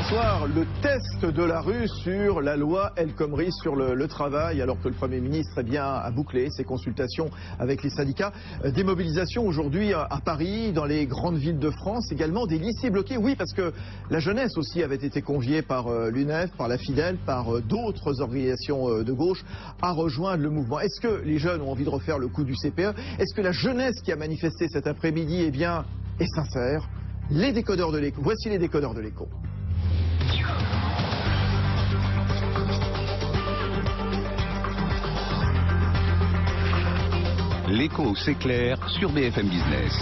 soir, le test de la rue sur la loi El Khomri sur le travail, alors que le Premier ministre a bouclé ses consultations avec les syndicats. Des mobilisations aujourd'hui à Paris, dans les grandes villes de France, également des lycées bloqués. Oui, parce que la jeunesse aussi avait été conviée par l'UNEF, par la Fidèle, par d'autres organisations de gauche à rejoindre le mouvement. Est-ce que les jeunes ont envie de refaire le coup du CPE? Est-ce que la jeunesse qui a manifesté cet après-midi est sincère? Les décodeurs de l'écho. Voici les décodeurs de l'écho. L'écho, c'est clair sur BFM Business.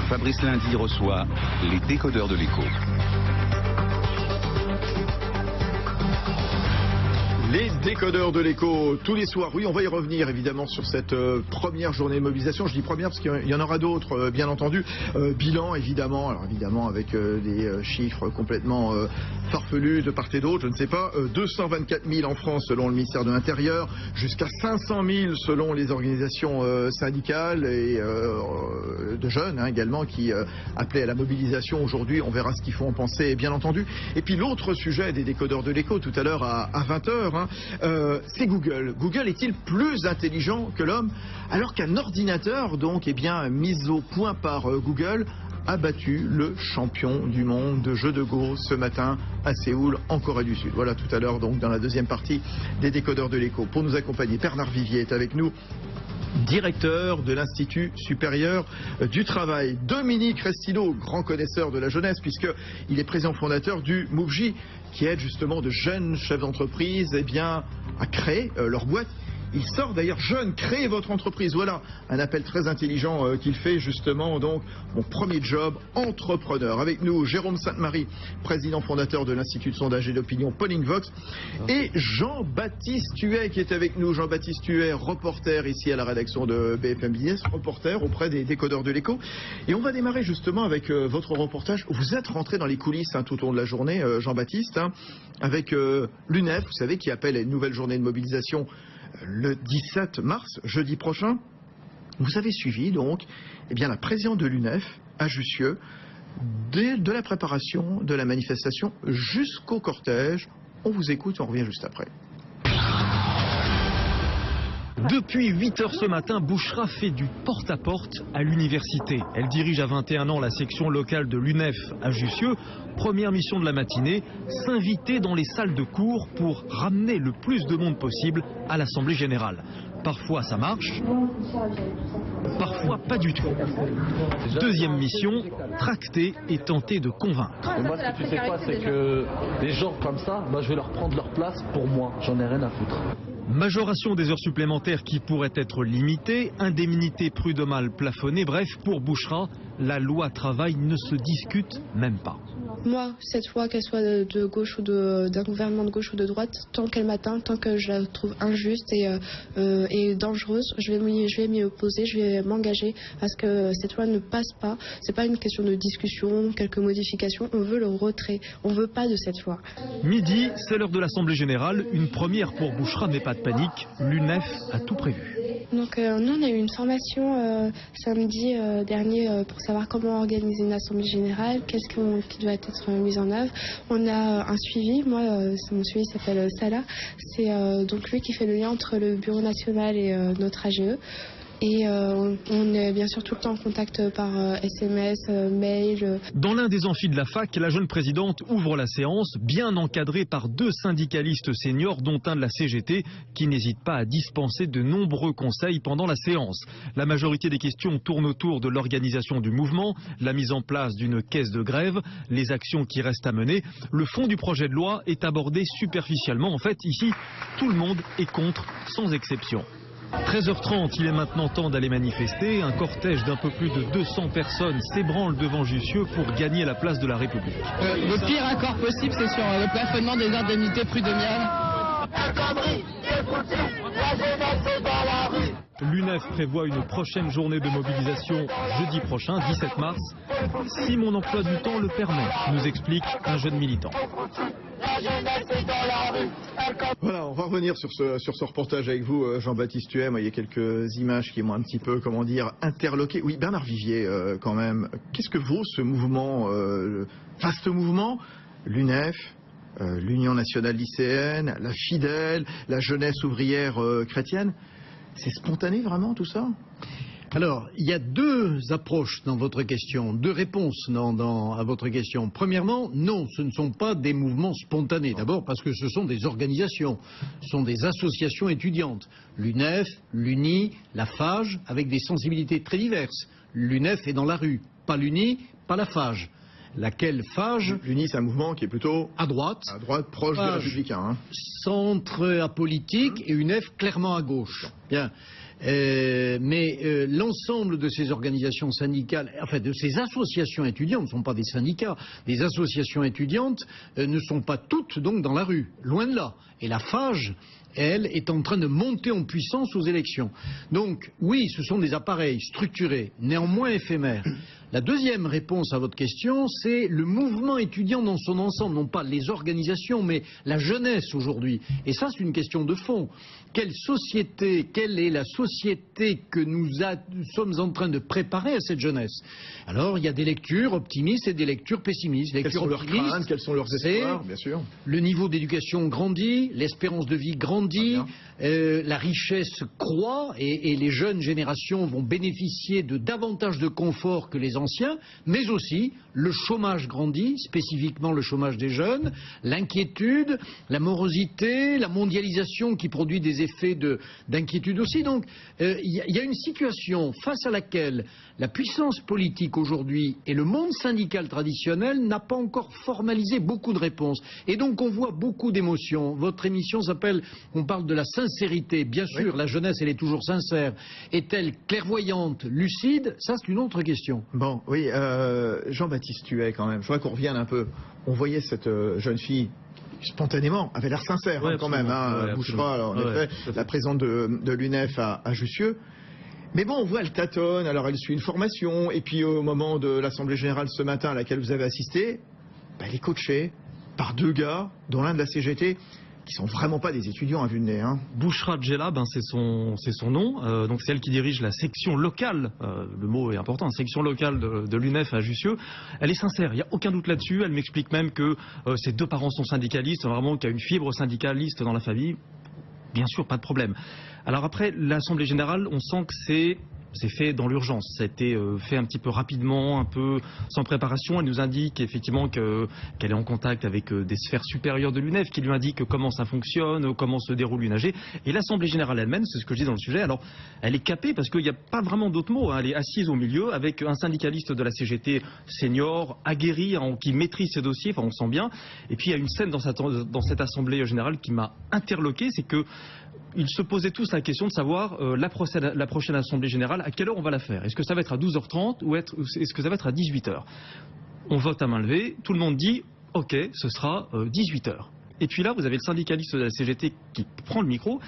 Fabrice Lundi reçoit les décodeurs de l'écho. Les décodeurs de l'écho tous les soirs. Oui, on va y revenir évidemment sur cette première journée de mobilisation. Je dis première parce qu'il y en aura d'autres, bien entendu. Bilan évidemment, alors évidemment avec des chiffres complètement farfelus de part et d'autre, je ne sais pas. 224 000 en France selon le ministère de l'Intérieur, jusqu'à 500 000 selon les organisations syndicales et de jeunes également qui appelaient à la mobilisation aujourd'hui. On verra ce qu'il faut en penser, bien entendu. Et puis l'autre sujet des décodeurs de l'écho tout à l'heure à 20h. C'est Google. Google est-il plus intelligent que l'homme alors qu'un ordinateur mis au point par Google a battu le champion du monde de jeux de Go ce matin à Séoul en Corée du Sud. Voilà tout à l'heure donc dans la deuxième partie des décodeurs de l'écho. Pour nous accompagner, Bernard Vivier est avec nous, directeur de l'Institut supérieur du travail. Dominique Restino, grand connaisseur de la jeunesse, puisqu'il est président fondateur du MOVJ, qui aide justement de jeunes chefs d'entreprise à créer leur boîte. Il sort d'ailleurs jeune, créez votre entreprise. Voilà un appel très intelligent qu'il fait justement. Donc, mon premier job, entrepreneur. Avec nous, Jérôme Sainte-Marie, président fondateur de l'Institut de sondage et d'opinion Pollingvox. Et Jean-Baptiste Huet qui est avec nous. Jean-Baptiste Huet, reporter ici à la rédaction de BFM Business, reporter auprès des décodeurs de l'écho. Et on va démarrer justement avec votre reportage. Vous êtes rentré dans les coulisses tout au long de la journée, Jean-Baptiste, avec l'UNEF, vous savez, qui appelle à une nouvelle journée de mobilisation le 17 mars, jeudi prochain. Vous avez suivi donc la présidente de l'UNEF à Jussieu de la préparation de la manifestation jusqu'au cortège. On vous écoute, on revient juste après. Depuis 8h ce matin, Bouchra fait du porte-à-porte à l'université. Elle dirige à 21 ans la section locale de l'UNEF à Jussieu. Première mission de la matinée, s'inviter dans les salles de cours pour ramener le plus de monde possible à l'Assemblée générale. Parfois ça marche, parfois pas du tout. Deuxième mission, tracter et tenter de convaincre. Et moi, ce que tu sais quoi, c'est que des gens comme ça, je vais leur prendre leur place pour moi. J'en ai rien à foutre. Majoration des heures supplémentaires qui pourrait être limitée, indemnité prud'homale plafonnée, bref, pour Bouchra, la loi travail ne se discute même pas. Moi, cette fois qu'elle soit de gauche ou d'un gouvernement de gauche ou de droite, tant qu'elle m'atteint, tant que je la trouve injuste et dangereuse, je vais m'y opposer, je vais m'engager à ce que cette loi ne passe pas. C'est pas une question de discussion, quelques modifications, on veut le retrait, on veut pas de cette loi. Midi, c'est l'heure de l'Assemblée générale, une première pour Bouchra, mais pas de panique, l'UNEF a tout prévu. Donc nous on a eu une formation samedi dernier pour savoir comment organiser une assemblée générale, qu'est-ce qui doit être mis en œuvre. On a un suivi, mon suivi s'appelle Salah, c'est donc lui qui fait le lien entre le bureau national et notre AGE. Et on est bien sûr tout le temps en contact par SMS, mail. Dans l'un des amphis de la fac, la jeune présidente ouvre la séance, bien encadrée par deux syndicalistes seniors, dont un de la CGT, qui n'hésite pas à dispenser de nombreux conseils pendant la séance. La majorité des questions tournent autour de l'organisation du mouvement, la mise en place d'une caisse de grève, les actions qui restent à mener. Le fond du projet de loi est abordé superficiellement. En fait, ici, tout le monde est contre, sans exception. 13h30, il est maintenant temps d'aller manifester. Un cortège d'un peu plus de 200 personnes s'ébranle devant Jussieu pour gagner la place de la République. Le pire accord possible, c'est sur le plafonnement des indemnités prud'homales. L'UNEF prévoit une prochaine journée de mobilisation jeudi prochain, 17 mars, si mon emploi du temps le permet, nous explique un jeune militant. Voilà, on va revenir sur ce reportage avec vous, Jean-Baptiste Huet. Il y a quelques images qui m'ont un petit peu, interloqué. Oui, Bernard Vivier, quand même. Qu'est-ce que vaut ce mouvement, vaste mouvement, l'UNEF, l'Union nationale lycéenne, la Fidèle, la jeunesse ouvrière chrétienne. C'est spontané vraiment tout ça? Alors, il y a deux approches dans votre question, deux réponses à votre question. Premièrement, non, ce ne sont pas des mouvements spontanés. D'abord parce que ce sont des organisations, ce sont des associations étudiantes. L'UNEF, l'UNI, la FAGE, avec des sensibilités très diverses. L'UNEF est dans la rue, pas l'UNI, pas la FAGE. Laquelle FAGE... L'UNI, c'est un mouvement qui est plutôt... à droite, proche des Républicains. Hein. Centre apolitique et UNEF clairement à gauche. Bien. Mais l'ensemble de ces organisations syndicales, enfin de ces associations étudiantes, ne sont pas des syndicats, des associations étudiantes ne sont pas toutes donc dans la rue, loin de là. Et la FAGE, elle, est en train de monter en puissance aux élections. Donc oui, ce sont des appareils structurés, néanmoins éphémères. La deuxième réponse à votre question, c'est le mouvement étudiant dans son ensemble, non pas les organisations, mais la jeunesse aujourd'hui. Et ça, c'est une question de fond. Quelle est la société que nous sommes en train de préparer à cette jeunesse? Alors, il y a des lectures optimistes et des lectures pessimistes. Quelles sont leurs craintes, quels sont leurs espoirs, bien sûr. Le niveau d'éducation grandit, l'espérance de vie grandit, la richesse croît et les jeunes générations vont bénéficier de davantage de confort que les anciens, mais aussi le chômage grandit, spécifiquement le chômage des jeunes, l'inquiétude, la morosité, la mondialisation qui produit des effets d'inquiétude aussi. Donc il y a une situation face à laquelle la puissance politique aujourd'hui et le monde syndical traditionnel n'a pas encore formalisé beaucoup de réponses. Et donc on voit beaucoup d'émotions. Votre émission s'appelle, on parle de la sincérité. Bien sûr, oui. La jeunesse, elle est toujours sincère. Est-elle clairvoyante, lucide? Ça, c'est une autre question. Bon, oui, Jean-Baptiste Tuet, quand même. Je voudrais qu'on revienne un peu. On voyait cette jeune fille spontanément, avait l'air sincère quand même, hein, Bouchra, en effet, la présidente de l'UNEF à Jussieu. Mais bon, on voit, elle tâtonne, alors elle suit une formation, et puis au moment de l'Assemblée Générale ce matin à laquelle vous avez assisté, elle est coachée par deux gars, dont l'un de la CGT, qui sont vraiment pas des étudiants à vue de nez. Hein. Bouchra Djellab, c'est son nom. Donc c'est elle qui dirige la section locale, le mot est important, section locale de l'UNEF à Jussieu. Elle est sincère, il n'y a aucun doute là-dessus. Elle m'explique même que ses deux parents sont syndicalistes, vraiment qu'il y a une fibre syndicaliste dans la famille. Bien sûr, pas de problème. Alors après, l'Assemblée Générale, on sent que c'est fait dans l'urgence. Ça a été fait un petit peu rapidement, un peu sans préparation. Elle nous indique effectivement qu'elle est en contact avec des sphères supérieures de l'UNEF qui lui indiquent comment ça fonctionne, comment se déroule une AG. Et l'Assemblée Générale elle-même, c'est ce que je dis dans le sujet, alors elle est capée parce qu'il n'y a pas vraiment d'autres mots. Hein. Elle est assise au milieu avec un syndicaliste de la CGT senior, aguerri, qui maîtrise ses dossiers, enfin on sent bien. Et puis il y a une scène dans cette Assemblée Générale qui m'a interloqué, c'est que ils se posaient tous la question de savoir la prochaine Assemblée Générale, à quelle heure on va la faire. Est-ce que ça va être à 12h30 ou est-ce que ça va être à 18h? On vote à main levée, tout le monde dit « Ok, ce sera 18h ». Et puis là, vous avez le syndicaliste de la CGT qui prend le micro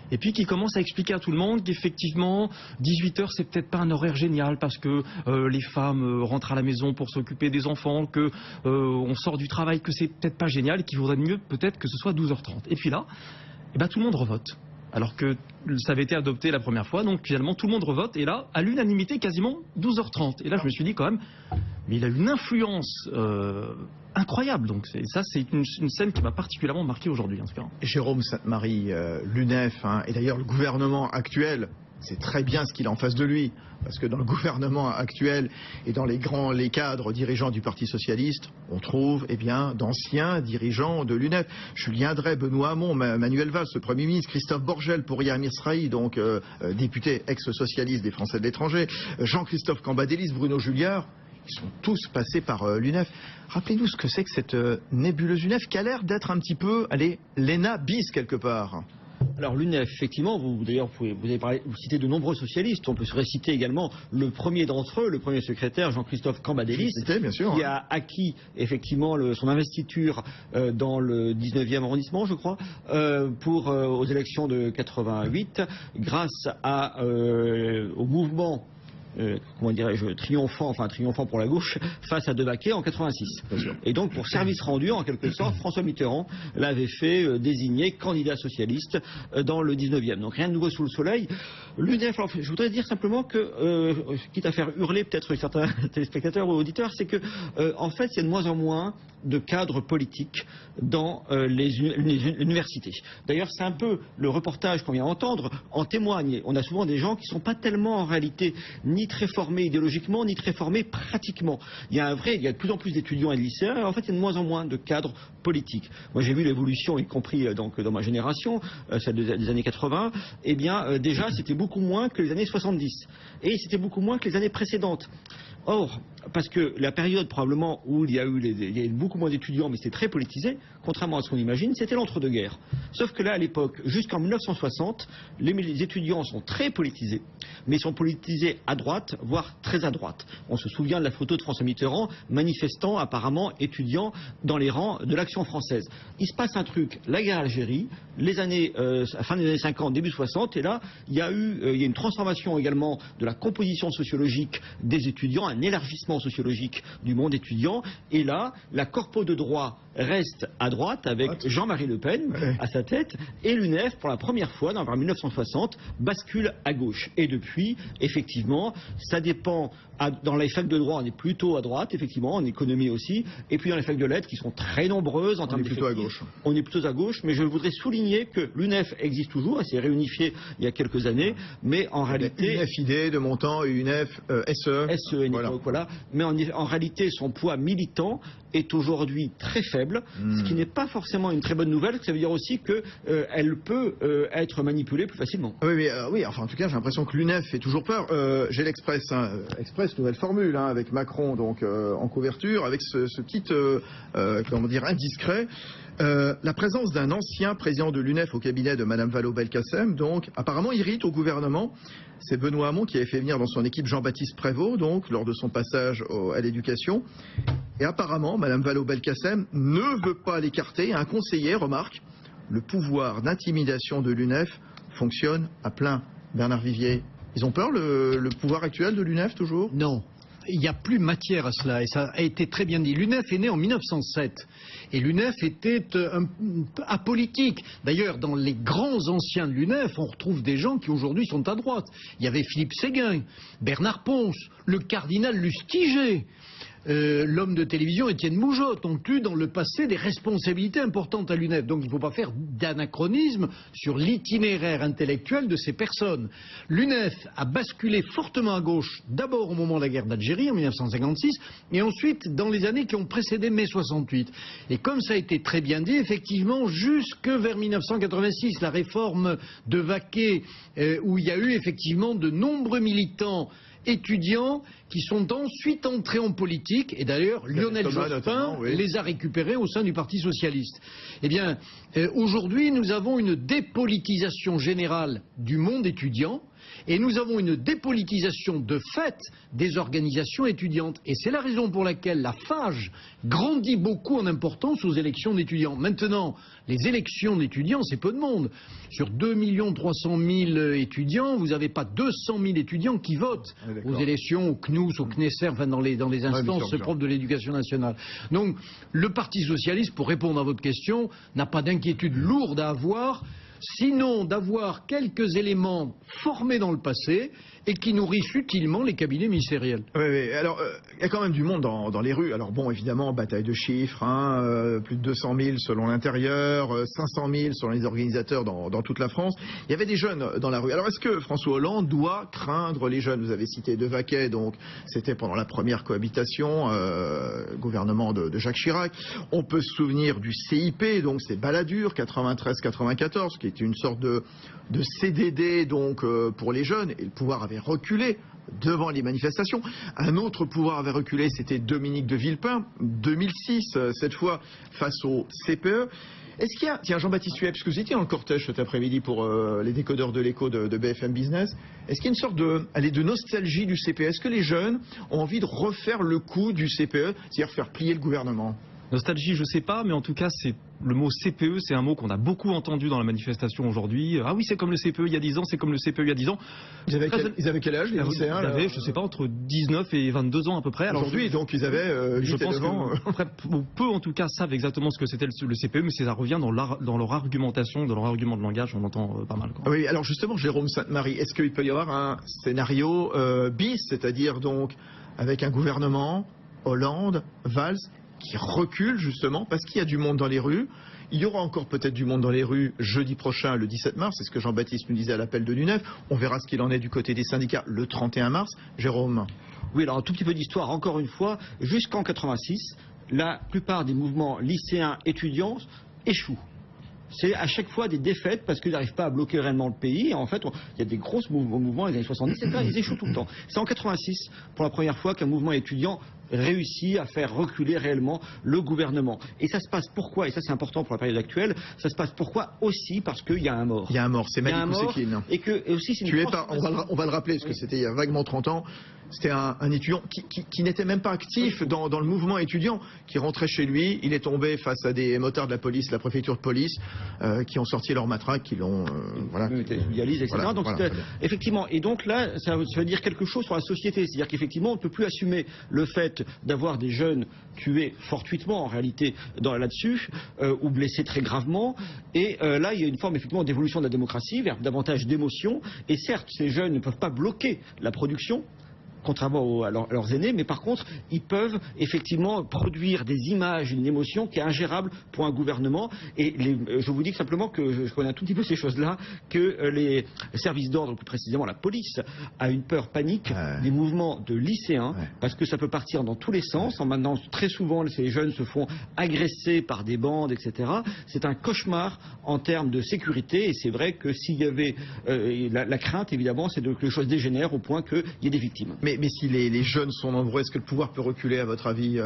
et puis qui commence à expliquer à tout le monde qu'effectivement 18h c'est peut-être pas un horaire génial parce que les femmes rentrent à la maison pour s'occuper des enfants, que on sort du travail, que c'est peut-être pas génial et qu'il vaudrait mieux peut-être que ce soit 12h30. Et puis là, tout le monde revote. Alors que ça avait été adopté la première fois, donc finalement tout le monde revote, et là, à l'unanimité, quasiment 12h30. Et là, je me suis dit quand même, mais il a une influence incroyable. Donc ça, c'est une scène qui m'a particulièrement marqué aujourd'hui, en tout cas. Jérôme Sainte-Marie, l'UNEF, et d'ailleurs le gouvernement actuel, c'est très bien ce qu'il a en face de lui. Parce que dans le gouvernement actuel et dans les cadres dirigeants du Parti Socialiste, on trouve d'anciens dirigeants de l'UNEF. Julien Drey, Benoît Hamon, Manuel Valls, le Premier ministre, Christophe Borgel, Pouria Misrahi, donc député ex-socialiste des Français de l'étranger, Jean-Christophe Cambadélis, Bruno Julliard, ils sont tous passés par l'UNEF. Rappelez-nous ce que c'est que cette nébuleuse UNEF qui a l'air d'être un petit peu, l'ENA bis quelque part. Alors l'UNEF, effectivement, vous citez de nombreux socialistes. On peut se réciter également le premier d'entre eux, le premier secrétaire, Jean-Christophe Cambadélis, qui a acquis effectivement son investiture dans le 19e arrondissement, je crois, aux élections de 88, grâce au mouvement triomphant pour la gauche face à Devaquet en 86. Et donc pour service rendu, en quelque sorte, François Mitterrand l'avait fait désigner candidat socialiste dans le 19e. Donc rien de nouveau sous le soleil. L'UNEF, je voudrais dire simplement que, quitte à faire hurler peut-être certains téléspectateurs ou auditeurs, c'est que en fait il y a de moins en moins de cadres politiques dans les universités. D'ailleurs, c'est un peu le reportage qu'on vient d'entendre en témoigne. On a souvent des gens qui ne sont pas tellement en réalité ni très formés idéologiquement, ni très formés pratiquement. Il y a de plus en plus d'étudiants et de lycéens, et en fait il y a de moins en moins de cadres politiques. Moi j'ai vu l'évolution, y compris donc dans ma génération, celle des années 80, eh bien déjà c'était beaucoup moins que les années 70, et c'était beaucoup moins que les années précédentes. Or, parce que la période probablement où il y a eu beaucoup moins d'étudiants, mais c'était très politisé, contrairement à ce qu'on imagine, c'était l'entre-deux-guerres. Sauf que là, à l'époque, jusqu'en 1960, les étudiants sont très politisés, mais ils sont politisés à droite, voire très à droite. On se souvient de la photo de François Mitterrand manifestant, apparemment étudiant dans les rangs de l'Action française. Il se passe un truc, la guerre d'Algérie, fin des années 50, début 60, et là, il y a une transformation également de la composition sociologique des étudiants, un élargissement sociologique du monde étudiant, et là, la corpo de droit reste à droite avec Jean-Marie Le Pen à sa tête, et l'UNEF, pour la première fois, vers 1960, bascule à gauche. Et depuis, effectivement, ça dépend. Dans les facs de droit, on est plutôt à droite, effectivement, en économie aussi, et puis dans les facs de lettres, qui sont très nombreuses en termes d'effectifs, on est plutôt à gauche, mais je voudrais souligner que l'UNEF existe toujours, elle s'est réunifiée il y a quelques années, mais en réalité... UNEF ID de Montand et UNEF SE. SE, voilà. Mais en réalité, son poids militant est aujourd'hui très faible, ce qui n'est pas forcément une très bonne nouvelle, ça veut dire aussi qu'elle peut être manipulée plus facilement. Oui, enfin en tout cas j'ai l'impression que l'UNEF fait toujours peur. J'ai l'Express, Express nouvelle formule, avec Macron donc en couverture, avec ce petit comment dire indiscret. La présence d'un ancien président de l'UNEF au cabinet de Madame Vallaud-Belkacem, donc, apparemment irrite au gouvernement. C'est Benoît Hamon qui avait fait venir dans son équipe Jean-Baptiste Prévost, donc, lors de son passage à l'éducation. Et apparemment, Madame Vallaud-Belkacem ne veut pas l'écarter. Un conseiller remarque, le pouvoir d'intimidation de l'UNEF fonctionne à plein. Bernard Vivier, ils ont peur, le pouvoir actuel de l'UNEF, toujours? Non. Il n'y a plus matière à cela, et ça a été très bien dit. L'UNEF est né en 1907, et l'UNEF était apolitique. D'ailleurs, dans les grands anciens de l'UNEF, on retrouve des gens qui aujourd'hui sont à droite. Il y avait Philippe Séguin, Bernard Pons, le cardinal Lustiger, l'homme de télévision Étienne Moujotte ont eu dans le passé des responsabilités importantes à l'UNEF. Donc il ne faut pas faire d'anachronisme sur l'itinéraire intellectuel de ces personnes. L'UNEF a basculé fortement à gauche, d'abord au moment de la guerre d'Algérie en 1956, et ensuite dans les années qui ont précédé mai 68. Et comme ça a été très bien dit, effectivement, jusque vers 1986, la réforme de Vaquet, où il y a eu effectivement de nombreux militants étudiants qui sont ensuite entrés en politique, et d'ailleurs Lionel Jospin les a récupérés au sein du Parti socialiste. Eh bien, aujourd'hui nous avons une dépolitisation générale du monde étudiant, et nous avons une dépolitisation de fait des organisations étudiantes. Et c'est la raison pour laquelle la FAGE grandit beaucoup en importance aux élections d'étudiants. Maintenant, les élections d'étudiants, c'est peu de monde. Sur 2 300 000 étudiants, vous n'avez pas 200 000 étudiants qui votent aux élections, au CNUS, au CNESER, enfin dans les instances propres de l'éducation nationale. Donc, le Parti socialiste, pour répondre à votre question, n'a pas d'inquiétude lourde à avoir, sinon d'avoir quelques éléments formés dans le passé et qui nourrissent utilement les cabinets ministériels. Oui. Alors, il y a quand même du monde dans les rues. Alors bon, évidemment, bataille de chiffres, plus de 200 000 selon l'intérieur, 500 000 selon les organisateurs dans toute la France. Il y avait des jeunes dans la rue. Alors, est-ce que François Hollande doit craindre les jeunes? Vous avez cité De Vaquet, donc c'était pendant la première cohabitation, gouvernement de Jacques Chirac. On peut se souvenir du CIP, donc c'est Balladur, 93-94, qui était une sorte de CDD donc pour les jeunes, et le pouvoir avait reculé devant les manifestations. Un autre pouvoir avait reculé, c'était Dominique de Villepin, 2006, cette fois face au CPE. Est-ce qu'il y a, tiens Jean-Baptiste Huet, puisque vous étiez dans le cortège cet après-midi pour les décodeurs de l'écho de BFM Business, est-ce qu'il y a une sorte de nostalgie du CPE? Est-ce que les jeunes ont envie de refaire le coup du CPE, c'est-à-dire faire plier le gouvernement? Nostalgie, je sais pas, mais en tout cas, le mot CPE, c'est un mot qu'on a beaucoup entendu dans la manifestation aujourd'hui. Ah oui, c'est comme le CPE il y a 10 ans, c'est comme le CPE il y a 10 ans. Ils avaient quel âge, les lycéens? Ils avaient, je sais pas, entre 19 et 22 ans à peu près. Aujourd'hui, donc ils avaient 8 je pense et 9 ans. Peu en tout cas savent exactement ce que c'était le CPE, mais ça revient dans leur argumentation, dans leur argument de langage, on entend pas mal. Oui, alors justement, Jérôme Sainte-Marie, est-ce qu'il peut y avoir un scénario bis, c'est-à-dire donc avec un gouvernement, Hollande, Valls, qui recule justement parce qu'il y a du monde dans les rues. Il y aura encore peut-être du monde dans les rues jeudi prochain, le 17 mars, c'est ce que Jean-Baptiste nous disait à l'appel de l'UNEF. On verra ce qu'il en est du côté des syndicats le 31 mars. Jérôme. Oui, alors un tout petit peu d'histoire, encore une fois, jusqu'en 86, la plupart des mouvements lycéens étudiants échouent. C'est à chaque fois des défaites parce qu'ils n'arrivent pas à bloquer réellement le pays. Et en fait, il y a des gros mouvements les années 70, etc. Ils échouent tout le temps. C'est en 86, pour la première fois, qu'un mouvement étudiant réussit à faire reculer réellement le gouvernement. Et ça se passe pourquoi? Et ça c'est important pour la période actuelle. Ça se passe pourquoi? Aussi parce qu'il y a un mort. Il y a un mort, c'est Malik Oussekine. Et aussi c'est une on va le rappeler parce que c'était il y a vaguement 30 ans. C'était un étudiant qui n'était même pas actif dans le mouvement étudiant, qui rentrait chez lui. Il est tombé face à des motards de la police, de la préfecture de police, qui ont sorti leur matraque, qui l'ont dialyse, etc. Voilà, donc effectivement, et donc là, ça veut dire quelque chose sur la société. C'est-à-dire qu'effectivement, on ne peut plus assumer le fait d'avoir des jeunes tués fortuitement, en réalité, là-dessus, ou blessés très gravement. Et là, il y a une forme, effectivement, d'évolution de la démocratie vers davantage d'émotions. Et certes, ces jeunes ne peuvent pas bloquer la production, contrairement à leurs aînés, mais par contre, ils peuvent effectivement produire des images, une émotion qui est ingérable pour un gouvernement. Et je vous dis simplement que je connais un tout petit peu ces choses-là, que les services d'ordre, plus précisément la police, a une peur panique des mouvements de lycéens, parce que ça peut partir dans tous les sens. Maintenant, très souvent, ces jeunes se font agresser par des bandes, etc. C'est un cauchemar en termes de sécurité, et c'est vrai que s'il y avait la crainte, évidemment, c'est que les choses dégénèrent au point qu'il y ait des victimes. Mais si les jeunes sont nombreux, est-ce que le pouvoir peut reculer, à votre avis?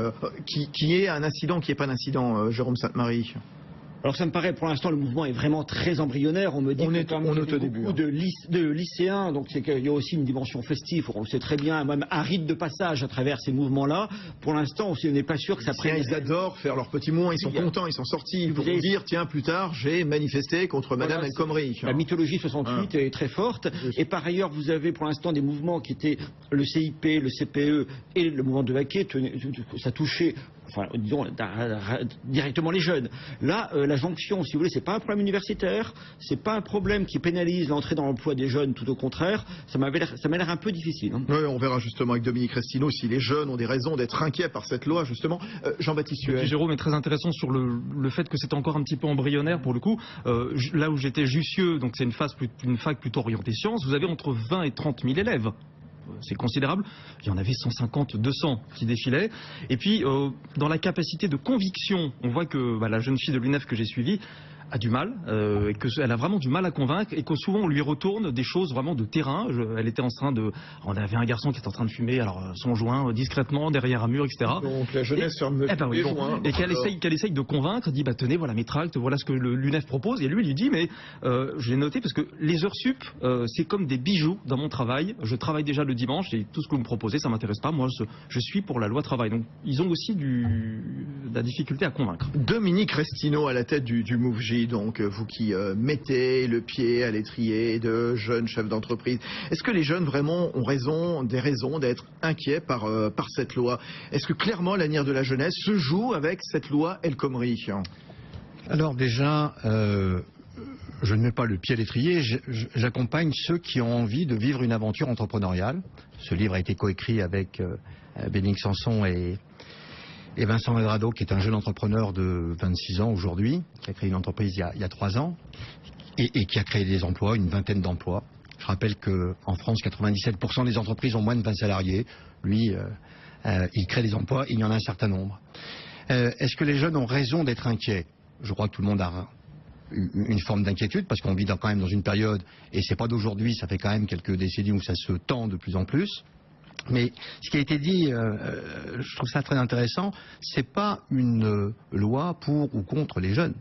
Qui est un incident, qui n'est pas un incident, Jérôme Sainte-Marie? Alors ça me paraît, pour l'instant, le mouvement est vraiment très embryonnaire. On me dit qu'il y a beaucoup de lycéens, donc c'est qu'il y a aussi une dimension festive, on le sait très bien, même un rite de passage à travers ces mouvements-là. Pour l'instant, on n'est pas sûr que ça prenne... Ils adorent faire leur petit mot, ils sont contents, ils sont sortis. Ils pourront dire, tiens, plus tard, j'ai manifesté contre Madame El Khomri. La mythologie 68 est très forte. Et par ailleurs, vous avez pour l'instant des mouvements qui étaient le CIP, le CPE et le mouvement de Waké, ça touchait... Enfin, disons, directement les jeunes. Là, la jonction, si vous voulez, c'est pas un problème universitaire, c'est pas un problème qui pénalise l'entrée dans l'emploi des jeunes, tout au contraire. Ça m'a l'air un peu difficile. Hein. Oui, on verra justement avec Dominique Restineau si les jeunes ont des raisons d'être inquiets par cette loi, justement. Jean-Baptiste Huet. Jérôme est très intéressant sur le fait que c'est encore un petit peu embryonnaire pour le coup. Là où j'étais Jussieu, donc c'est une fac plutôt orientée sciences, vous avez entre 20 et 30 000 élèves. C'est considérable. Il y en avait 150, 200 qui défilaient. Et puis, dans la capacité de conviction, on voit que la jeune fille de l'UNEF que j'ai suivie a du mal, et qu'elle a vraiment du mal à convaincre, et que souvent on lui retourne des choses vraiment de terrain. Elle était en train de... On avait un garçon qui était en train de fumer son joint discrètement derrière un mur, etc. Donc la jeunesse ferme le joint. Et qu'elle essaye de convaincre, dit tenez, voilà mes tracts, voilà ce que l'UNEF propose. Et lui dit, mais je l'ai noté parce que les heures sup, c'est comme des bijoux dans mon travail. Je travaille déjà le dimanche et tout ce que vous me proposez, ça m'intéresse pas. Moi, je suis pour la loi travail. Donc ils ont aussi de la difficulté à convaincre. Dominique Restineau à la tête du MoveJ. Donc vous qui mettez le pied à l'étrier de jeunes chefs d'entreprise, est-ce que les jeunes vraiment ont des raisons d'être inquiets par cette loi? Est-ce que clairement l'avenir de la jeunesse se joue avec cette loi El Khomri? Alors déjà, je ne mets pas le pied à l'étrier, j'accompagne ceux qui ont envie de vivre une aventure entrepreneuriale. Ce livre a été coécrit avec Bénigne Sanson et Vincent Medrado, qui est un jeune entrepreneur de 26 ans aujourd'hui, qui a créé une entreprise il y a 3 ans, et qui a créé des emplois, une vingtaine d'emplois. Je rappelle qu'en France, 97% des entreprises ont moins de 20 salariés. Lui, il crée des emplois, il y en a un certain nombre. Est-ce que les jeunes ont raison d'être inquiets? Je crois que tout le monde a une forme d'inquiétude, parce qu'on vit quand même dans une période, et c'est pas d'aujourd'hui, ça fait quand même quelques décennies où ça se tend de plus en plus. Mais ce qui a été dit, je trouve ça très intéressant, c'est pas une loi pour ou contre les jeunes.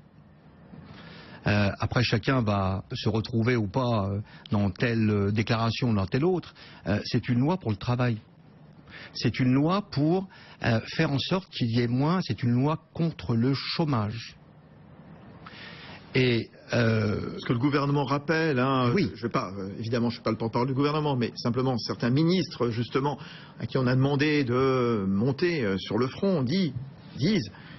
Après, chacun va se retrouver ou pas dans telle déclaration ou dans telle autre. C'est une loi pour le travail. C'est une loi pour faire en sorte qu'il y ait moins. C'est une loi contre le chômage. Et ce que le gouvernement rappelle, oui. Évidemment, je ne suis pas le porte-parole du gouvernement, mais simplement certains ministres, justement, à qui on a demandé de monter sur le front,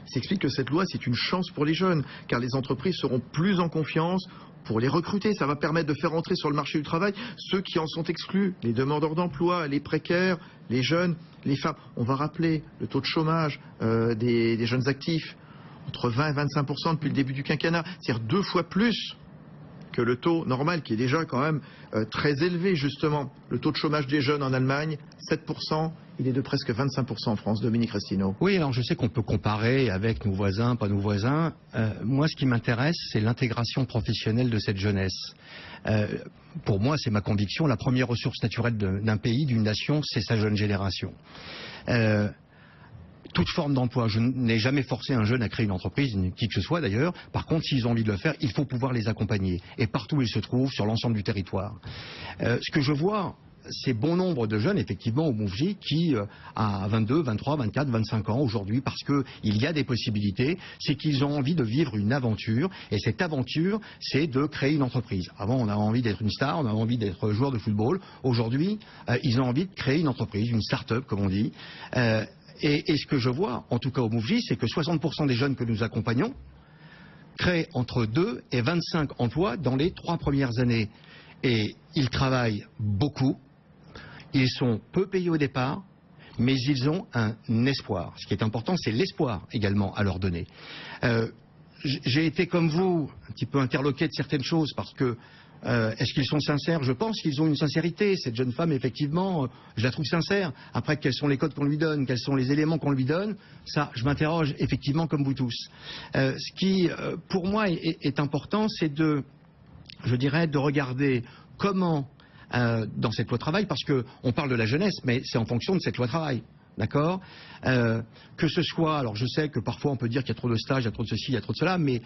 s'explique que cette loi, c'est une chance pour les jeunes, car les entreprises seront plus en confiance, pour les recruter, ça va permettre de faire entrer sur le marché du travail ceux qui en sont exclus, les demandeurs d'emploi, les précaires, les jeunes, les femmes. On va rappeler le taux de chômage des jeunes actifs, entre 20 et 25% depuis le début du quinquennat, c'est-à-dire 2 fois plus que le taux normal, qui est déjà quand même très élevé, justement. Le taux de chômage des jeunes en Allemagne, 7%, il est de presque 25% en France. Dominique Restineau. Oui, alors je sais qu'on peut comparer avec nos voisins, pas nos voisins. Moi, ce qui m'intéresse, c'est l'intégration professionnelle de cette jeunesse. Pour moi, c'est ma conviction, la première ressource naturelle d'un pays, d'une nation, c'est sa jeune génération. Toute forme d'emploi. Je n'ai jamais forcé un jeune à créer une entreprise, qui que ce soit d'ailleurs. Par contre, s'ils ont envie de le faire, il faut pouvoir les accompagner. Et partout où ils se trouvent, sur l'ensemble du territoire. Ce que je vois, c'est bon nombre de jeunes, effectivement, au Mouv'J, qui, à 22, 23, 24, 25 ans aujourd'hui, parce qu'il y a des possibilités, c'est qu'ils ont envie de vivre une aventure. Et cette aventure, c'est de créer une entreprise. Avant, on avait envie d'être une star, on avait envie d'être joueur de football. Aujourd'hui, ils ont envie de créer une entreprise, une start-up, comme on dit. Et ce que je vois, en tout cas au Mouv'J, c'est que 60% des jeunes que nous accompagnons créent entre 2 et 25 emplois dans les 3 premières années. Et ils travaillent beaucoup, ils sont peu payés au départ, mais ils ont un espoir. Ce qui est important, c'est l'espoir également à leur donner. J'ai été comme vous, un petit peu interloqué de certaines choses, parce que est-ce qu'ils sont sincères? Je pense qu'ils ont une sincérité. Cette jeune femme, effectivement, je la trouve sincère. Après, quels sont les codes qu'on lui donne, quels sont les éléments qu'on lui donne, ça, je m'interroge effectivement comme vous tous. Ce qui, pour moi, est important, c'est je dirais, de regarder comment, dans cette loi travail, parce qu'on parle de la jeunesse, mais c'est en fonction de cette loi travail. D'accord, que ce soit, alors je sais que parfois on peut dire qu'il y a trop de stages, il y a trop de ceci, il y a trop de cela, mais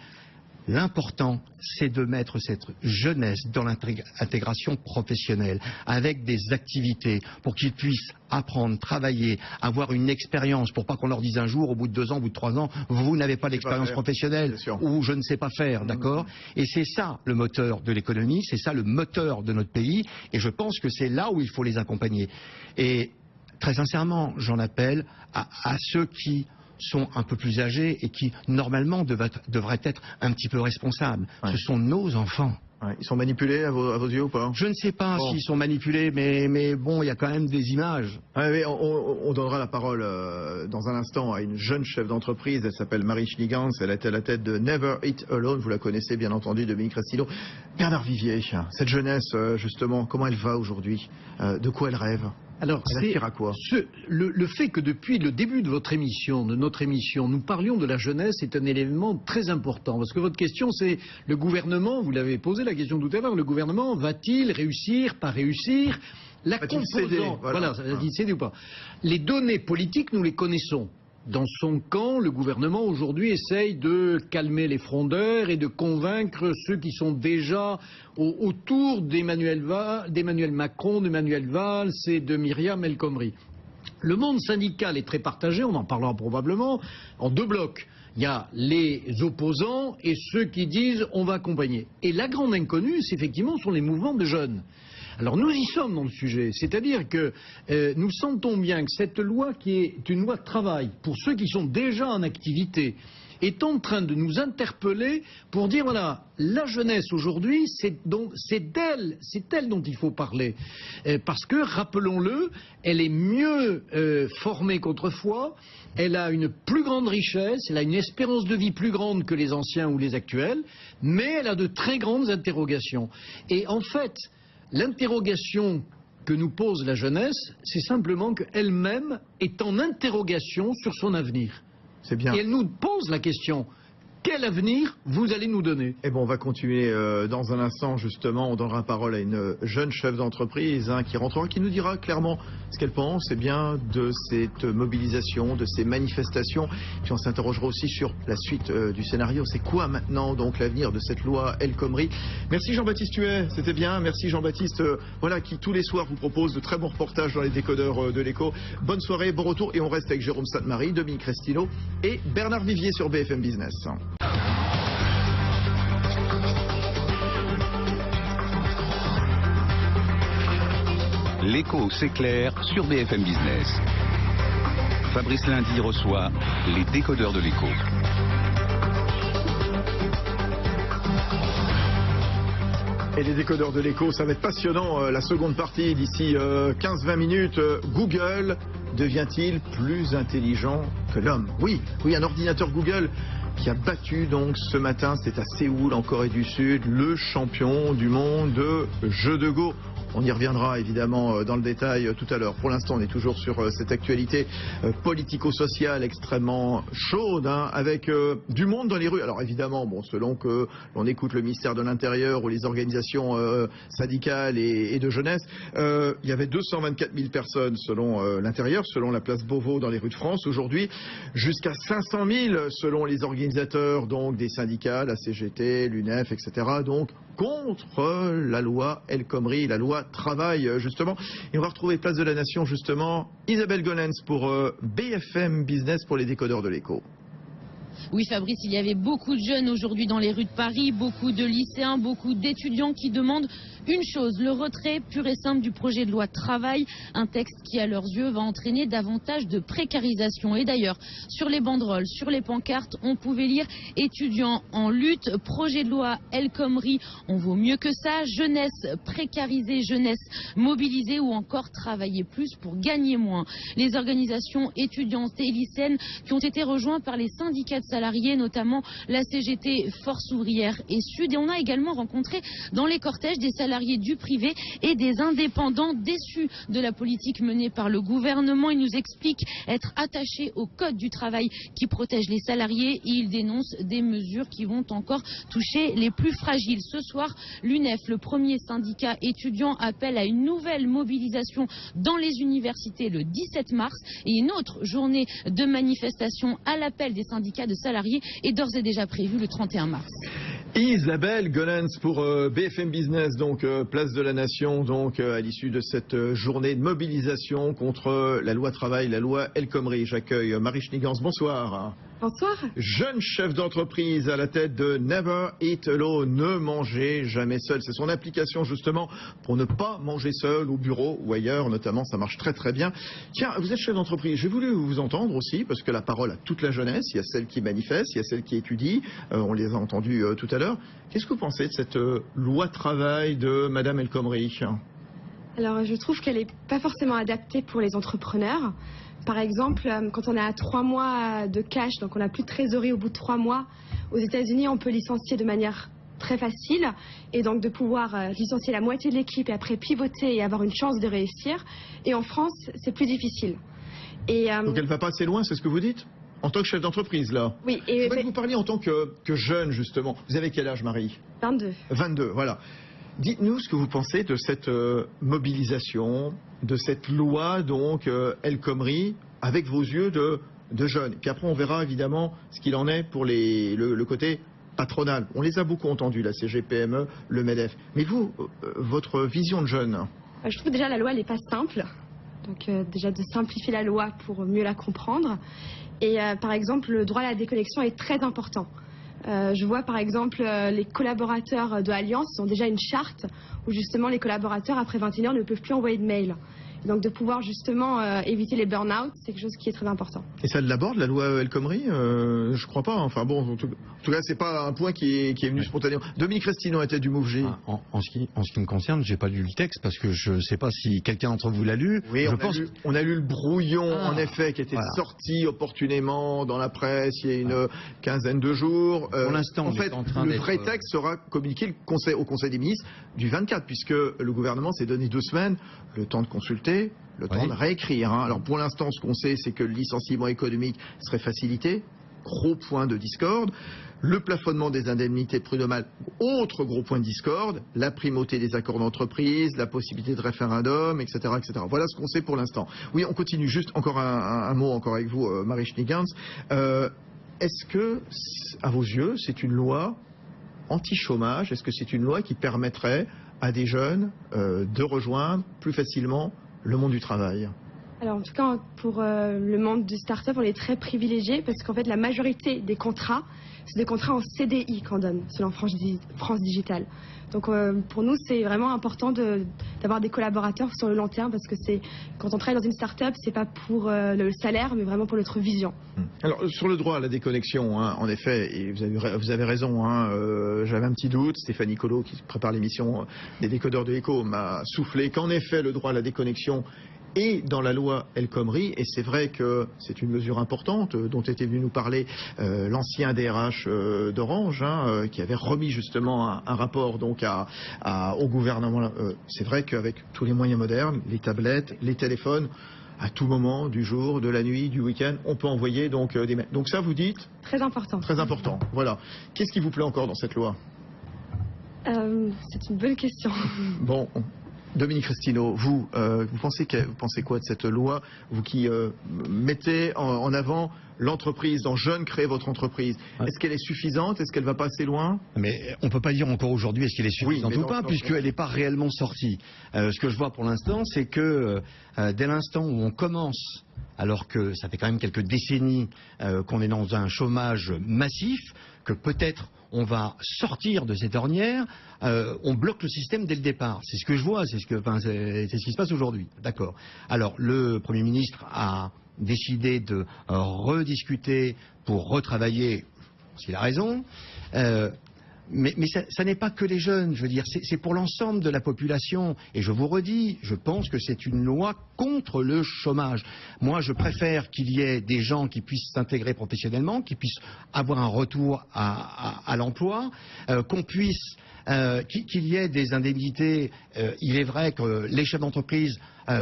l'important, c'est de mettre cette jeunesse dans l'intégration professionnelle, avec des activités, pour qu'ils puissent apprendre, travailler, avoir une expérience, pour pas qu'on leur dise un jour, au bout de 2 ans, au bout de 3 ans, vous n'avez pas d'expérience professionnelle, ou je ne sais pas faire, d'accord? Et c'est ça le moteur de l'économie, c'est ça le moteur de notre pays, et je pense que c'est là où il faut les accompagner. Et très sincèrement, j'en appelle à ceux qui sont un peu plus âgés et qui, normalement, devraient être un petit peu responsables. Ouais. Ce sont nos enfants. Ouais. Ils sont manipulés à vos yeux ou pas? Je ne sais pas s'ils sont manipulés, mais bon, il y a quand même des images. Ouais, on donnera la parole dans un instant à une jeune chef d'entreprise. Elle s'appelle Marie Schnigans. Elle était à la tête de Never Eat Alone. Vous la connaissez, bien entendu, Dominique Restineau. Bernard Vivier, cette jeunesse, justement, comment elle va aujourd'hui? De quoi elle rêve? Alors, c'est à quoi le fait que depuis le début de notre émission, nous parlions de la jeunesse est un élément très important. Parce que votre question, c'est le gouvernement, vous l'avez posé la question tout à l'heure, le gouvernement va-t-il réussir, pas réussir? La composante, voilà, va-t-il céder ou pas? Les données politiques, nous les connaissons. Dans son camp, le gouvernement aujourd'hui essaye de calmer les frondeurs et de convaincre ceux qui sont déjà autour d'Emmanuel Macron, d'Emmanuel Valls et de Myriam El Khomri. Le monde syndical est très partagé, on en parlera probablement, en 2 blocs. Il y a les opposants et ceux qui disent on va accompagner. Et la grande inconnue, effectivement, sont les mouvements de jeunes. Alors nous y sommes dans le sujet, c'est-à-dire que nous sentons bien que cette loi qui est une loi de travail pour ceux qui sont déjà en activité est en train de nous interpeller pour dire voilà, la jeunesse aujourd'hui, c'est d'elle dont il faut parler. Parce que, rappelons-le, elle est mieux formée qu'autrefois, elle a une plus grande richesse, elle a une espérance de vie plus grande que les anciens ou les actuels, mais elle a de très grandes interrogations. Et en fait, l'interrogation que nous pose la jeunesse, c'est simplement qu'elle-même est en interrogation sur son avenir. C'est bien. Et elle nous pose la question, quel avenir vous allez nous donner? Eh bon, on va continuer dans un instant, justement. On donnera la parole à une jeune chef d'entreprise qui rentrera, qui nous dira clairement ce qu'elle pense de cette mobilisation, de ces manifestations. Puis on s'interrogera aussi sur la suite du scénario. C'est quoi maintenant donc l'avenir de cette loi El Khomri? Merci Jean-Baptiste Huet, c'était bien. Merci Jean-Baptiste, qui tous les soirs vous propose de très bons reportages dans les décodeurs de l'Écho. Bonne soirée, bon retour. Et on reste avec Jérôme Sainte-Marie, Dominique Restineau et Bernard Vivier sur BFM Business. L'Écho s'éclaire sur BFM Business. Fabrice Lundi reçoit les décodeurs de l'Écho. Et les décodeurs de l'écho, ça va être passionnant. La seconde partie, d'ici 15-20 minutes, Google devient-il plus intelligent que l'homme? Oui, un ordinateur Google qui a battu donc ce matin, c'est à Séoul en Corée du Sud, le champion du monde de jeu de Go. On y reviendra évidemment dans le détail tout à l'heure. Pour l'instant, on est toujours sur cette actualité politico-sociale extrêmement chaude, avec du monde dans les rues. Alors évidemment, selon que l'on écoute le ministère de l'Intérieur ou les organisations syndicales et de jeunesse, il y avait 224 000 personnes selon l'Intérieur, selon la place Beauvau dans les rues de France aujourd'hui, jusqu'à 500 000 selon les organisateurs donc des syndicats, la CGT, l'UNEF, etc. Donc contre la loi El Khomri, la loi travail justement. Et on va retrouver Place de la Nation justement, Isabelle Golens pour BFM Business pour les décodeurs de l'écho. Oui Fabrice, il y avait beaucoup de jeunes aujourd'hui dans les rues de Paris, beaucoup de lycéens, beaucoup d'étudiants qui demandent une chose, le retrait pur et simple du projet de loi travail, un texte qui à leurs yeux va entraîner davantage de précarisation. Et d'ailleurs, sur les banderoles, sur les pancartes, on pouvait lire étudiants en lutte, projet de loi El Khomri, on vaut mieux que ça, jeunesse précarisée, jeunesse mobilisée ou encore travailler plus pour gagner moins. Les organisations étudiantes et lycéennes qui ont été rejointes par les syndicats de salariés, notamment la CGT Force ouvrière et Sud. Et on a également rencontré dans les cortèges des salariés du privé et des indépendants déçus de la politique menée par le gouvernement. Ils nous expliquent être attachés au code du travail qui protège les salariés et ils dénoncent des mesures qui vont encore toucher les plus fragiles. Ce soir, l'UNEF, le premier syndicat étudiant, appelle à une nouvelle mobilisation dans les universités le 17 mars et une autre journée de manifestation à l'appel des syndicats de salariés est d'ores et déjà prévue le 31 mars. Isabelle Golens pour BFM Business, donc Place de la Nation, donc à l'issue de cette journée de mobilisation contre la loi travail, la loi El Khomri. J'accueille Marie Schnigans, bonsoir. Bonsoir. Jeune chef d'entreprise à la tête de Never Eat Alone, ne mangez jamais seul. C'est son application justement pour ne pas manger seul au bureau ou ailleurs, notamment, ça marche très très bien. Tiens, vous êtes chef d'entreprise, j'ai voulu vous entendre aussi, parce que la parole a toute la jeunesse, il y a celle qui manifeste, il y a celle qui étudie, on les a entendues tout à l'heure. Qu'est-ce que vous pensez de cette loi travail de Madame El Khomri? Alors je trouve qu'elle n'est pas forcément adaptée pour les entrepreneurs. Par exemple, quand on a 3 mois de cash, donc on n'a plus de trésorerie au bout de 3 mois, aux États-Unis on peut licencier de manière très facile et donc de pouvoir licencier la moitié de l'équipe et après pivoter et avoir une chance de réussir. Et en France, c'est plus difficile. Et, donc elle ne va pas assez loin, c'est ce que vous dites? En tant que chef d'entreprise, là. Oui. Je voudrais que vous parliez en tant que jeune, justement. Vous avez quel âge, Marie? 22. 22, voilà. Dites-nous ce que vous pensez de cette mobilisation, de cette loi, donc, El Khomri, avec vos yeux de jeunes. Puis après, on verra évidemment ce qu'il en est pour le côté patronal. On les a beaucoup entendus, la CGPME, le MEDEF. Mais vous, votre vision de jeune? Je trouve déjà la loi, elle n'est pas simple. Donc déjà de simplifier la loi pour mieux la comprendre. Et par exemple, le droit à la déconnexion est très important. Je vois par exemple les collaborateurs de Allianz ont déjà une charte où justement les collaborateurs après 21h ne peuvent plus envoyer de mail. Et donc de pouvoir justement éviter les burn-out, c'est quelque chose qui est très important. Et ça l'aborde, la loi El Khomri? Je crois pas. Enfin bon, en tout cas, c'est pas un point qui est venu spontanément. Dominique Restino, à la tête du MoveG. En ce qui me concerne, j'ai pas lu le texte parce que je sais pas si quelqu'un d'entre vous l'a lu. Oui, on a lu le brouillon, en effet, qui était sorti opportunément dans la presse il y a une quinzaine de jours. Pour l'instant, en fait, le vrai texte sera communiqué au Conseil des ministres du 24, puisque le gouvernement s'est donné 2 semaines, le temps de consulter, le temps de réécrire. Alors pour l'instant, ce qu'on sait, c'est que le licenciement économique serait facilité. Gros point de discorde. Le plafonnement des indemnités prud'homales, autre gros point de discorde. La primauté des accords d'entreprise, la possibilité de référendum, etc., etc. Voilà ce qu'on sait pour l'instant. Oui, on continue. Juste encore un mot encore avec vous, Marie Schnigans. Est-ce que, à vos yeux, c'est une loi anti-chômage? Est-ce que c'est une loi qui permettrait à des jeunes de rejoindre plus facilement le monde du travail? Alors en tout cas, pour le monde du start-up, on est très privilégié parce qu'en fait la majorité des contrats c'est des contrats en CDI qu'on donne, selon France Digital. Donc pour nous, c'est vraiment important d'avoir des collaborateurs sur le long terme, parce que quand on travaille dans une start-up, c'est pas pour le salaire, mais vraiment pour notre vision. Alors sur le droit à la déconnexion, hein, en effet, et vous avez raison, hein, j'avais un petit doute. Stéphanie Colo, qui prépare l'émission des décodeurs de l'Écho, m'a soufflé qu'en effet le droit à la déconnexion et dans la loi El Khomri, et c'est vrai que c'est une mesure importante dont était venu nous parler l'ancien DRH d'Orange, hein, qui avait remis justement un rapport donc au gouvernement. C'est vrai qu'avec tous les moyens modernes, les tablettes, les téléphones, à tout moment du jour, de la nuit, du week-end, on peut envoyer donc des mails. Donc ça, vous dites ? Très important. Très important, voilà. Qu'est-ce qui vous plaît encore dans cette loi ? C'est une bonne question. Bon. Dominique Restineau, vous pensez quoi de cette loi, vous qui mettez en avant l'entreprise, dans Jeunes, créez votre entreprise. Est-ce qu'elle est suffisante? Est-ce qu'elle va pas assez loin? Mais on ne peut pas dire encore aujourd'hui est-ce qu'elle est suffisante ou pas, puisqu'elle n'est pas réellement sortie. Ce que je vois pour l'instant, c'est que dès l'instant où on commence, alors que ça fait quand même quelques décennies qu'on est dans un chômage massif, que peut-être on va sortir de cette ornière, on bloque le système dès le départ. C'est ce que je vois, c'est ce qui se passe aujourd'hui. D'accord. Alors, le Premier ministre a décidé de rediscuter pour retravailler, s'il a raison. Mais ça n'est pas que les jeunes, je veux dire, c'est pour l'ensemble de la population. Et je vous redis, je pense que c'est une loi contre le chômage. Moi, je préfère qu'il y ait des gens qui puissent s'intégrer professionnellement, qui puissent avoir un retour à l'emploi, qu'on puisse... qu'il y ait des indemnités. Il est vrai que les chefs d'entreprise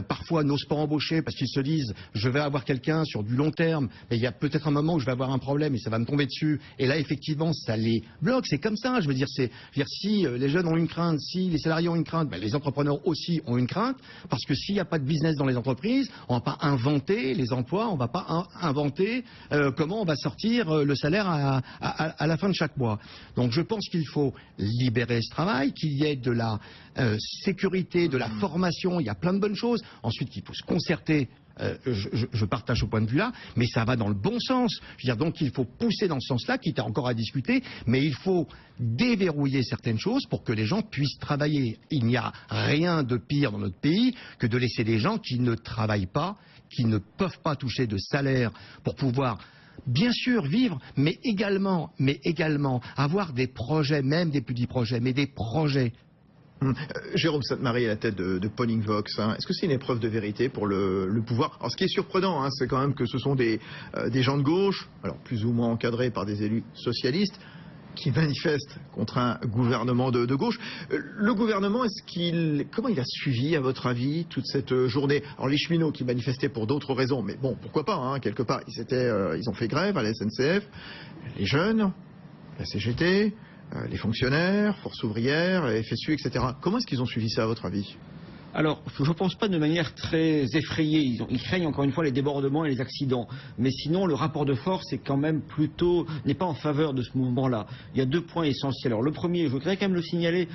parfois n'osent pas embaucher parce qu'ils se disent je vais avoir quelqu'un sur du long terme, mais il y a peut-être un moment où je vais avoir un problème et ça va me tomber dessus, et là effectivement ça les bloque. C'est comme ça, je veux dire, si les jeunes ont une crainte, si les salariés ont une crainte, ben les entrepreneurs aussi ont une crainte, parce que s'il n'y a pas de business dans les entreprises, on ne va pas inventer les emplois, on ne va pas inventer comment on va sortir le salaire à la fin de chaque mois. Donc je pense qu'il faut libérer ce travail, qu'il y ait de la sécurité, de la formation, il y a plein de bonnes choses. Ensuite, il faut se concerter. Je partage ce point de vue-là, mais ça va dans le bon sens. Je veux dire, donc il faut pousser dans ce sens-là, quitte à encore à discuter, mais il faut déverrouiller certaines choses pour que les gens puissent travailler. Il n'y a rien de pire dans notre pays que de laisser des gens qui ne travaillent pas, qui ne peuvent pas toucher de salaire pour pouvoir bien sûr vivre, mais également avoir des projets, même des petits projets, mais des projets. Jérôme Sainte-Marie à la tête de Polling Vox, hein. Est-ce que c'est une épreuve de vérité pour le pouvoir? Alors ce qui est surprenant, hein, c'est quand même que ce sont des gens de gauche, alors plus ou moins encadrés par des élus socialistes, qui manifestent contre un gouvernement de gauche. Le gouvernement, comment il a suivi, à votre avis, toute cette journée? Alors les cheminots qui manifestaient pour d'autres raisons, mais bon, pourquoi pas, hein, quelque part, ils ont fait grève à la SNCF, les jeunes, la CGT, les fonctionnaires, Force ouvrière, FSU, etc. Comment est-ce qu'ils ont suivi ça, à votre avis? Alors, je ne pense pas de manière très effrayée. Ils craignent encore une fois les débordements et les accidents. Mais sinon, le rapport de force est quand même n'est pas en faveur de ce mouvement-là. Il y a deux points essentiels. Alors, le premier, je voudrais quand même le signaler,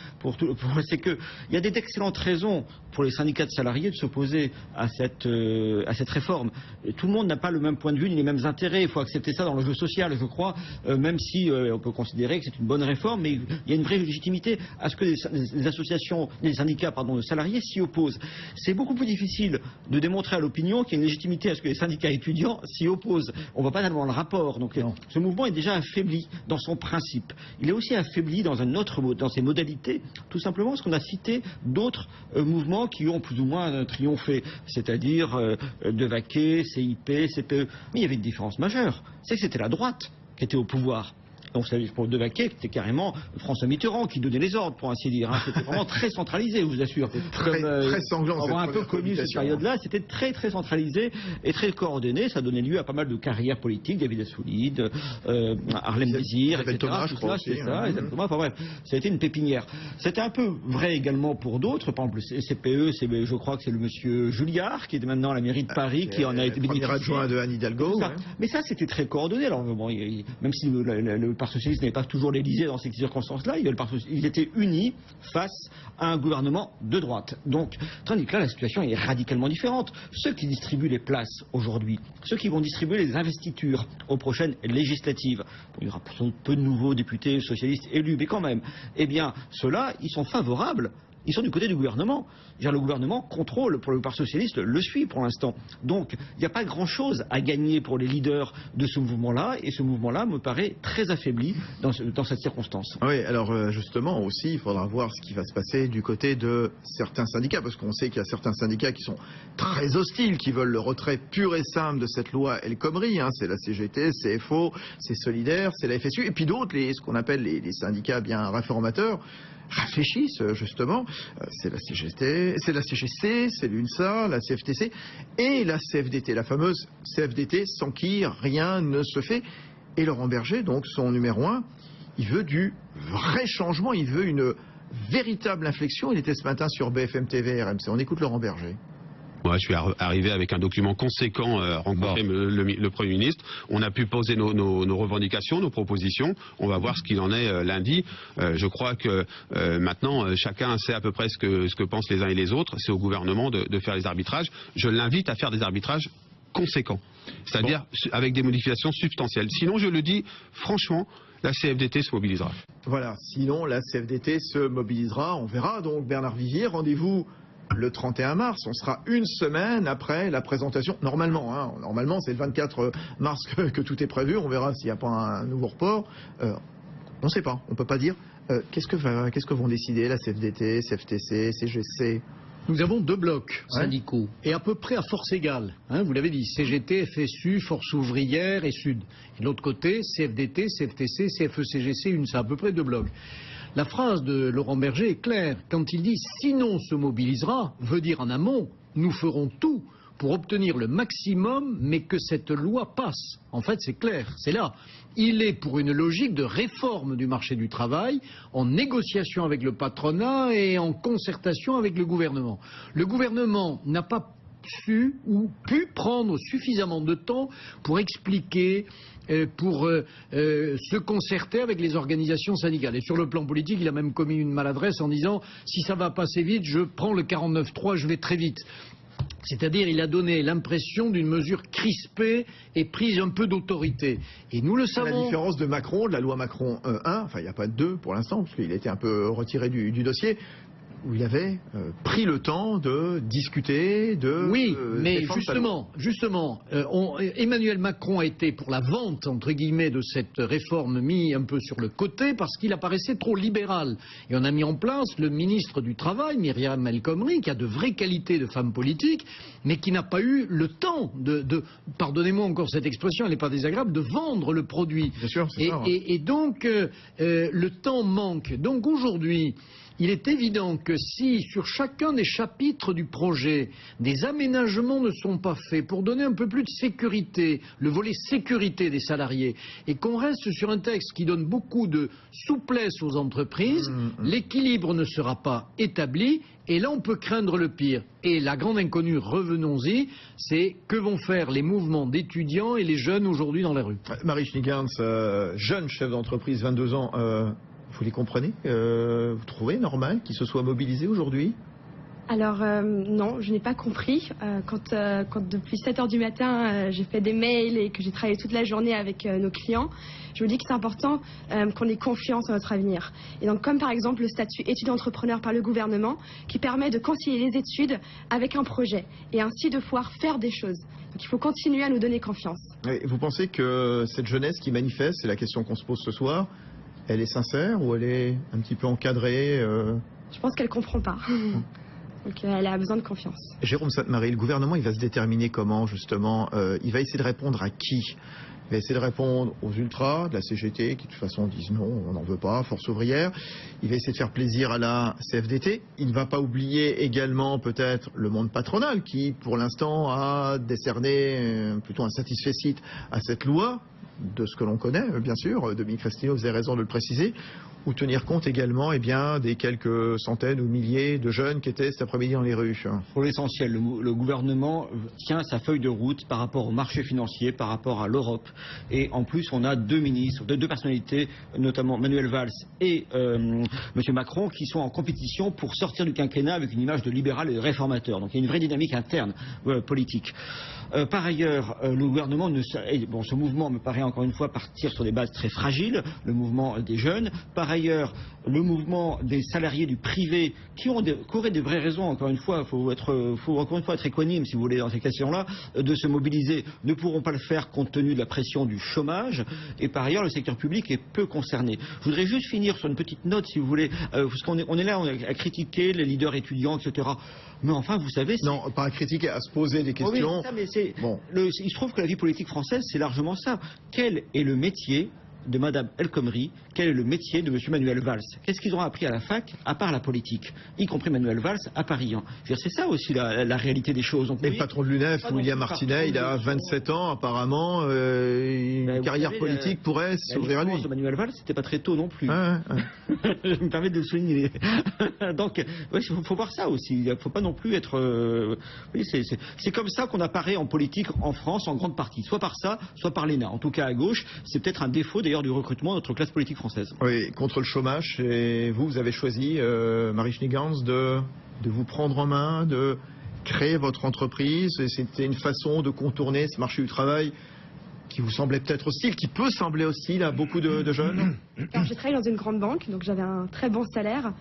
c'est qu'il y a d'excellentes raisons pour les syndicats de salariés de s'opposer à cette réforme. Tout le monde n'a pas le même point de vue ni les mêmes intérêts. Il faut accepter ça dans le jeu social, je crois, même si on peut considérer que c'est une bonne réforme, mais il y a une vraie légitimité à ce que les syndicats de salariés s'y opposent. C'est beaucoup plus difficile de démontrer à l'opinion qu'il y a une légitimité à ce que les syndicats étudiants s'y opposent. On ne voit pas tellement le rapport. Donc ce mouvement est déjà affaibli dans son principe. Il est aussi affaibli dans ses modalités, tout simplement parce qu'on a cité d'autres mouvements qui ont plus ou moins triomphé, c'est-à-dire Devaquet, CIP, CPE. Mais il y avait une différence majeure, c'est que c'était la droite qui était au pouvoir. Donc, pour Devaquet, c'était carrément François Mitterrand qui donnait les ordres, pour ainsi dire. Hein. C'était vraiment très centralisé, je vous assure. Très sanglant. On a un peu connu cette période-là. C'était très, très centralisé et très coordonné. Ça donnait lieu à pas mal de carrières politiques, David Assouline, Harlem Désir, etc. Thomas, c'est ça, exactement. Enfin bref, ça a été une pépinière. C'était un peu vrai également pour d'autres. Par exemple, le CPE, je crois que c'est le monsieur Julliard, qui est maintenant à la mairie de Paris, qui en a été bénéficié. Premier adjoint de Anne Hidalgo. Mais ça, c'était très coordonné. Alors, bon, même si le Parti socialiste n'avait pas toujours l'Élysée dans ces circonstances-là. Ils étaient unis face à un gouvernement de droite. Donc, tandis que là, la situation est radicalement différente. Ceux qui distribuent les places aujourd'hui, ceux qui vont distribuer les investitures aux prochaines législatives, il y aura peu de nouveaux députés socialistes élus, mais quand même, eh bien, ceux-là, ils sont favorables. Ils sont du côté du gouvernement. Le gouvernement contrôle, pour le Parti socialiste, le suit pour l'instant. Donc, il n'y a pas grand-chose à gagner pour les leaders de ce mouvement-là, et ce mouvement-là me paraît très affaibli dans cette circonstance. Oui, alors justement aussi, il faudra voir ce qui va se passer du côté de certains syndicats, parce qu'on sait qu'il y a certains syndicats qui sont très hostiles, qui veulent le retrait pur et simple de cette loi El Khomri. C'est la CGT, c'est CFO, c'est Solidaire, c'est la FSU, et puis d'autres, ce qu'on appelle les syndicats bien réformateurs, réfléchissent justement. C'est la CGT, c'est la CGC, c'est l'UNSA, la CFTC et la CFDT, la fameuse CFDT sans qui rien ne se fait. Et Laurent Berger, donc son numéro 1, il veut du vrai changement, il veut une véritable inflexion. Il était ce matin sur BFM TV et RMC. On écoute Laurent Berger. Moi, je suis arrivé avec un document conséquent, rencontrer le Premier ministre. On a pu poser nos revendications, nos propositions. On va voir ce qu'il en est lundi. Je crois que maintenant, chacun sait à peu près ce que pensent les uns et les autres. C'est au gouvernement de faire les arbitrages. Je l'invite à faire des arbitrages conséquents, c'est-à-dire avec des modifications substantielles. Sinon, je le dis franchement, la CFDT se mobilisera. Voilà, sinon la CFDT se mobilisera. On verra donc Bernard Vivier. Rendez-vous le 31 mars, on sera une semaine après la présentation, normalement, normalement c'est le 24 mars que tout est prévu, on verra s'il n'y a pas un nouveau report, on ne sait pas, on ne peut pas dire, qu'est-ce que vont décider la CFDT, CFTC, CGC? Nous avons deux blocs syndicaux, et à peu près à force égale, vous l'avez dit, CGT, FSU, Force ouvrière et Sud. Et de l'autre côté, CFDT, CFTC, CFE-CGC, UNSA, à peu près deux blocs. La phrase de Laurent Berger est claire. Quand il dit « sinon on se mobilisera », veut dire en amont « nous ferons tout pour obtenir le maximum, mais que cette loi passe ». En fait, c'est clair, c'est là. Il est pour une logique de réforme du marché du travail, en négociation avec le patronat et en concertation avec le gouvernement. Le gouvernement n'a pas su ou pu prendre suffisamment de temps pour expliquer, pour se concerter avec les organisations syndicales. Et sur le plan politique, il a même commis une maladresse en disant « si ça va passer vite, je prends le 49.3, je vais très vite ». C'est-à-dire, il a donné l'impression d'une mesure crispée et prise un peu d'autorité. Et nous le savons. La différence de Macron, de la loi Macron 1, enfin il n'y a pas de 2 pour l'instant, parce qu'il a été un peu retiré du dossier, où il avait pris le temps de discuter, de... Oui, mais justement, Emmanuel Macron a été pour la vente, entre guillemets, de cette réforme mis un peu sur le côté parce qu'il apparaissait trop libéral. Et on a mis en place le ministre du Travail, Myriam El Khomri, qui a de vraies qualités de femme politique, mais qui n'a pas eu le temps pardonnez-moi encore cette expression, elle n'est pas désagréable, de vendre le produit. Bien sûr, c'est ça. Et donc, le temps manque. Donc aujourd'hui, il est évident que si sur chacun des chapitres du projet, des aménagements ne sont pas faits pour donner un peu plus de sécurité, le volet sécurité des salariés, et qu'on reste sur un texte qui donne beaucoup de souplesse aux entreprises, l'équilibre ne sera pas établi, et là on peut craindre le pire. Et la grande inconnue, revenons-y, c'est que vont faire les mouvements d'étudiants et les jeunes aujourd'hui dans la rue. Marie Schnickens, jeune chef d'entreprise, 22 ans, vous les comprenez? Vous trouvez normal qu'ils se soient mobilisés aujourd'hui? Alors non, je n'ai pas compris. Quand depuis 7h du matin, j'ai fait des mails et que j'ai travaillé toute la journée avec nos clients, je me dis que c'est important qu'on ait confiance en notre avenir. Et donc comme par exemple le statut étudiant-entrepreneur par le gouvernement qui permet de concilier les études avec un projet et ainsi de pouvoir faire des choses. Donc il faut continuer à nous donner confiance. Et vous pensez que cette jeunesse qui manifeste, c'est la question qu'on se pose ce soir, elle est sincère ou elle est un petit peu encadrée Je pense qu'elle ne comprend pas. Donc elle a besoin de confiance. Jérôme Sainte-Marie, le gouvernement, il va se déterminer comment justement il va essayer de répondre à qui? Il va essayer de répondre aux ultras de la CGT qui de toute façon disent non, on n'en veut pas, Force ouvrière. Il va essayer de faire plaisir à la CFDT. Il ne va pas oublier également peut-être le monde patronal qui pour l'instant a décerné plutôt un satisfecit à cette loi. de ce que l'on connaît, bien sûr, Dominique Crestino, vous avez raison de le préciser, ou tenir compte également des quelques centaines ou milliers de jeunes qui étaient cet après-midi dans les rues? Pour l'essentiel, le gouvernement tient sa feuille de route par rapport au marché financier, par rapport à l'Europe. Et en plus, on a deux ministres, deux personnalités, notamment Manuel Valls et M. Macron, qui sont en compétition pour sortir du quinquennat avec une image de libéral et de réformateur. Donc il y a une vraie dynamique interne politique. Par ailleurs, le gouvernement ce mouvement me paraît encore une fois partir sur des bases très fragiles, le mouvement des jeunes. Par ailleurs, le mouvement des salariés du privé qui auraient des vraies raisons, encore une fois, faut encore une fois être équanime si vous voulez dans ces questions-là, de se mobiliser, ne pourront pas le faire compte tenu de la pression du chômage. Et par ailleurs, le secteur public est peu concerné. Je voudrais juste finir sur une petite note, si vous voulez, parce qu'on est là à critiquer les leaders étudiants, etc. Mais enfin, vous savez... Non, pas à critiquer, à se poser des questions. Oui, mais il se trouve que la vie politique française, c'est largement ça. Quel est le métier de Mme El Khomri? Quel est le métier de M. Manuel Valls? Qu'est-ce qu'ils ont appris à la fac, à part la politique? Y compris Manuel Valls à Paris. C'est ça aussi la réalité des choses. Donc, le patron de l'UNEF, William Martinet, il a 27 ans, apparemment, une carrière politique pourrait s'ouvrir à lui. De Manuel Valls, c'était pas très tôt non plus. Je me permets de le souligner. Donc, il faut voir ça aussi. Il ne faut pas non plus être... c'est comme ça qu'on apparaît en politique en France, en grande partie. Soit par ça, soit par l'ENA. En tout cas, à gauche, c'est peut-être un défaut d'ailleurs du recrutement de notre classe politique française. Oui, contre le chômage, et vous avez choisi, Marie Schneegans, de vous prendre en main, de créer votre entreprise, et c'était une façon de contourner ce marché du travail qui vous semblait peut-être hostile, qui peut sembler hostile à beaucoup de jeunes. Alors, j'ai travaillé dans une grande banque, donc j'avais un très bon salaire,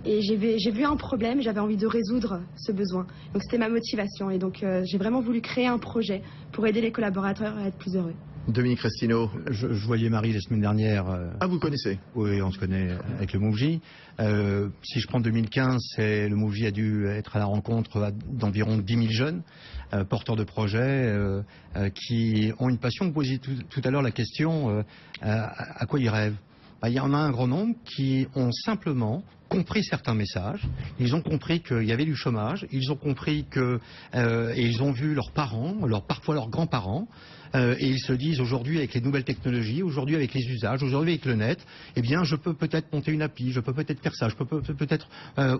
et j'ai vu un problème, j'avais envie de résoudre ce besoin. Donc c'était ma motivation, et donc j'ai vraiment voulu créer un projet pour aider les collaborateurs à être plus heureux. Dominique Crestino. Je voyais Marie la semaine dernière. Vous connaissez? Oui, on se connaît avec le MoveJ. Si je prends 2015, le MoveJ a dû être à la rencontre d'environ 10 000 jeunes porteurs de projets qui ont une passion. Vous posiez tout à l'heure la question à quoi ils rêvent. Il y en a un grand nombre qui ont simplement compris certains messages, ils ont compris qu'il y avait du chômage, ils ont compris et ils ont vu leurs parents, parfois leurs grands-parents, et ils se disent aujourd'hui avec les nouvelles technologies, aujourd'hui avec les usages, aujourd'hui avec le net, eh bien je peux peut-être monter une appli, je peux peut-être faire ça, je peux peut-être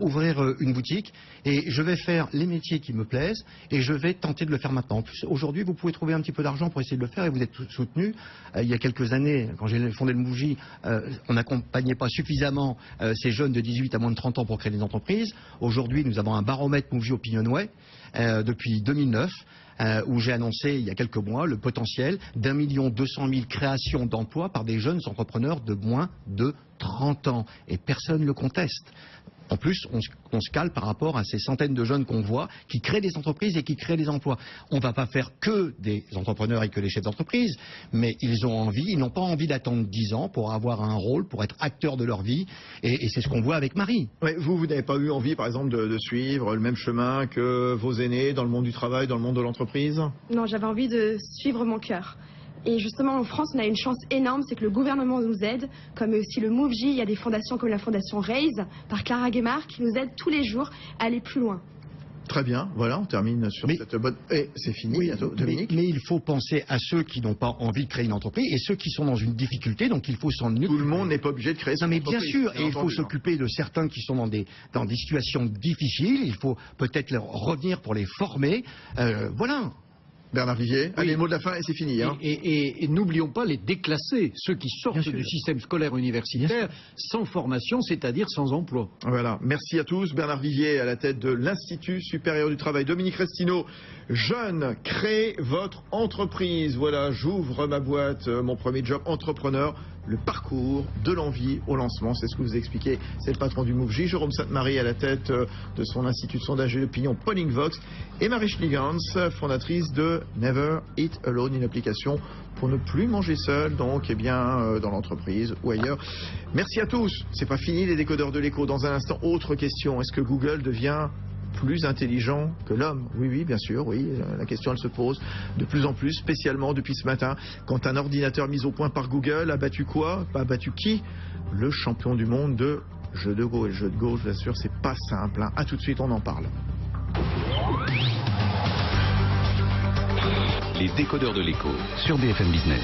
ouvrir une boutique, et je vais faire les métiers qui me plaisent, et je vais tenter de le faire maintenant. En plus, aujourd'hui, vous pouvez trouver un petit peu d'argent pour essayer de le faire, et vous êtes soutenu. Il y a quelques années, quand j'ai fondé le MoveJ, on n'accompagnait pas suffisamment ces jeunes de 18 à moins de 30 ans pour créer des entreprises. Aujourd'hui, nous avons un baromètre MoveJ Opinionway depuis 2009, où j'ai annoncé il y a quelques mois le potentiel d'1 200 000 créations d'emplois par des jeunes entrepreneurs de moins de 30 ans. Et personne ne le conteste. En plus, on se cale par rapport à ces centaines de jeunes qu'on voit qui créent des entreprises et qui créent des emplois. On ne va pas faire que des entrepreneurs et que des chefs d'entreprise, mais ils n'ont pas envie d'attendre 10 ans pour avoir un rôle, pour être acteurs de leur vie, et c'est ce qu'on voit avec Marie. Oui, vous n'avez pas eu envie, par exemple, de suivre le même chemin que vos aînés dans le monde du travail, dans le monde de l'entreprise? Non, j'avais envie de suivre mon cœur. Et justement, en France, on a une chance énorme, c'est que le gouvernement nous aide, comme aussi le MoveJ. Il y a des fondations comme la fondation Raise, par Clara Guémard, qui nous aide tous les jours à aller plus loin. Très bien, voilà, on termine sur cette bonne... Et c'est fini, bientôt, Dominique. Mais il faut penser à ceux qui n'ont pas envie de créer une entreprise et ceux qui sont dans une difficulté, donc il faut s'en occuper. Tout le monde n'est pas obligé de créer son entreprise. Mais bien sûr, et il faut s'occuper de certains qui sont dans des situations difficiles, il faut peut-être leur revenir pour les former, voilà. Bernard Vivier, allez, le mot de la fin et c'est fini. Et n'oublions pas les déclassés, ceux qui sortent du système scolaire universitaire sans formation, c'est-à-dire sans emploi. Voilà, merci à tous. Bernard Vivier à la tête de l'Institut supérieur du travail. Dominique Crestino, jeune, créez votre entreprise. Voilà, j'ouvre ma boîte, mon premier job entrepreneur. Le parcours de l'envie au lancement, c'est ce que vous expliquez. C'est le patron du MoveJ, Jérôme Sainte-Marie à la tête de son institut de sondage et d'opinion Polling Vox, et Marie Schneegans, fondatrice de Never Eat Alone, une application pour ne plus manger seul, donc dans l'entreprise ou ailleurs. Merci à tous. C'est pas fini les décodeurs de l'écho. Dans un instant, autre question. Est-ce que Google devient plus intelligent que l'homme? Oui, bien sûr, oui. La question, elle se pose de plus en plus, spécialement depuis ce matin, quand un ordinateur mis au point par Google a battu quoi? A battu qui? Le champion du monde de jeu de Go. Et le jeu de Go, je vous assure, c'est pas simple. A tout de suite, on en parle. Les décodeurs de l'écho sur BFM Business.